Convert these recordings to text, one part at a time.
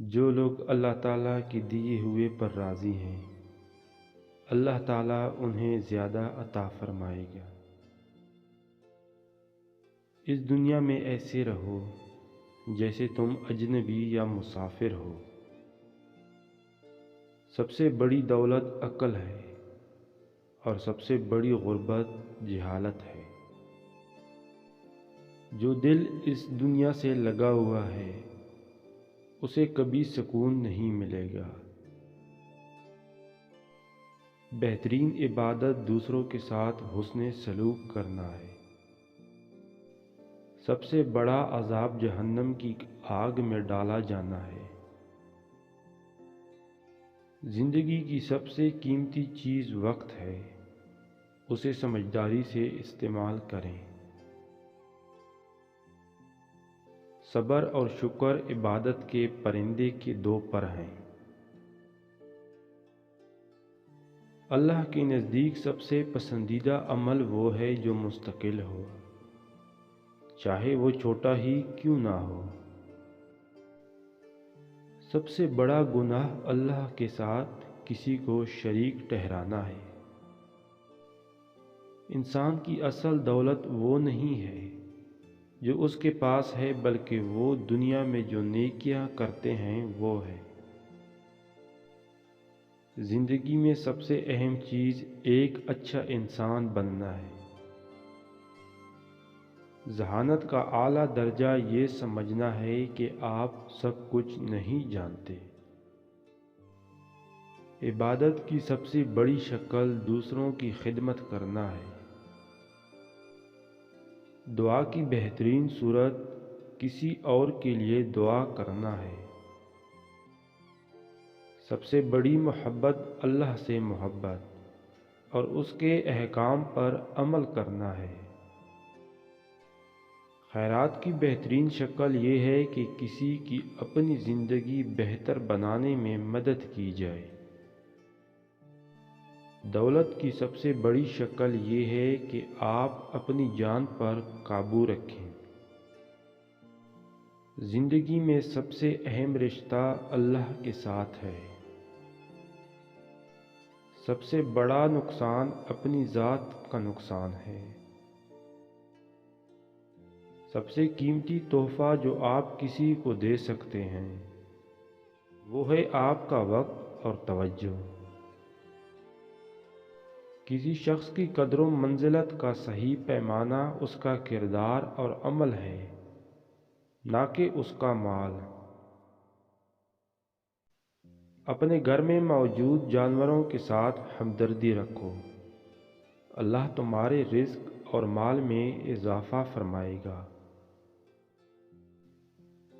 جو لوگ اللہ تعالیٰ کے دیے ہوئے پر راضی ہیں، اللہ تعالیٰ انہیں زیادہ عطا فرمائے گا۔ اس دنیا میں ایسے رہو جیسے تم اجنبی یا مسافر ہو۔ سب سے بڑی دولت عقل ہے اور سب سے بڑی غربت جہالت ہے۔ جو دل اس دنیا سے لگا ہوا ہے اسے کبھی سکون نہیں ملے گا۔ بہترین عبادت دوسروں کے ساتھ حسن سلوک کرنا ہے۔ سب سے بڑا عذاب جہنم کی آگ میں ڈالا جانا ہے۔ زندگی کی سب سے قیمتی چیز وقت ہے، اسے سمجھداری سے استعمال کریں۔ صبر اور شکر عبادت کے پرندے کے دو پر ہیں۔ اللہ کے نزدیک سب سے پسندیدہ عمل وہ ہے جو مستقل ہو، چاہے وہ چھوٹا ہی کیوں نہ ہو۔ سب سے بڑا گناہ اللہ کے ساتھ کسی کو شریک ٹھہرانا ہے۔ انسان کی اصل دولت وہ نہیں ہے جو اس کے پاس ہے، بلکہ وہ دنیا میں جو نیکیاں کرتے ہیں وہ ہے۔ زندگی میں سب سے اہم چیز ایک اچھا انسان بننا ہے۔ ذہانت کا اعلیٰ درجہ یہ سمجھنا ہے کہ آپ سب کچھ نہیں جانتے۔ عبادت کی سب سے بڑی شکل دوسروں کی خدمت کرنا ہے۔ دعا کی بہترین صورت کسی اور کے لیے دعا کرنا ہے۔ سب سے بڑی محبت اللہ سے محبت اور اس کے احکام پر عمل کرنا ہے۔ خیرات کی بہترین شکل یہ ہے کہ کسی کی اپنی زندگی بہتر بنانے میں مدد کی جائے۔ دولت کی سب سے بڑی شکل یہ ہے کہ آپ اپنی جان پر قابو رکھیں۔ زندگی میں سب سے اہم رشتہ اللہ کے ساتھ ہے۔ سب سے بڑا نقصان اپنی ذات کا نقصان ہے۔ سب سے قیمتی تحفہ جو آپ کسی کو دے سکتے ہیں وہ ہے آپ کا وقت اور توجہ۔ کسی شخص کی قدر و منزلت کا صحیح پیمانہ اس کا کردار اور عمل ہے، نہ کہ اس کا مال۔ اپنے گھر میں موجود جانوروں کے ساتھ ہمدردی رکھو، اللہ تمہارے رزق اور مال میں اضافہ فرمائے گا۔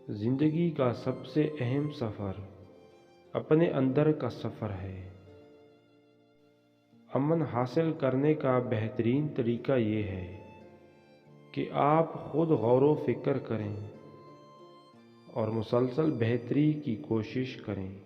زندگی کا سب سے اہم سفر اپنے اندر کا سفر ہے۔ امن حاصل کرنے کا بہترین طریقہ یہ ہے کہ آپ خود غور و فکر کریں اور مسلسل بہتری کی کوشش کریں۔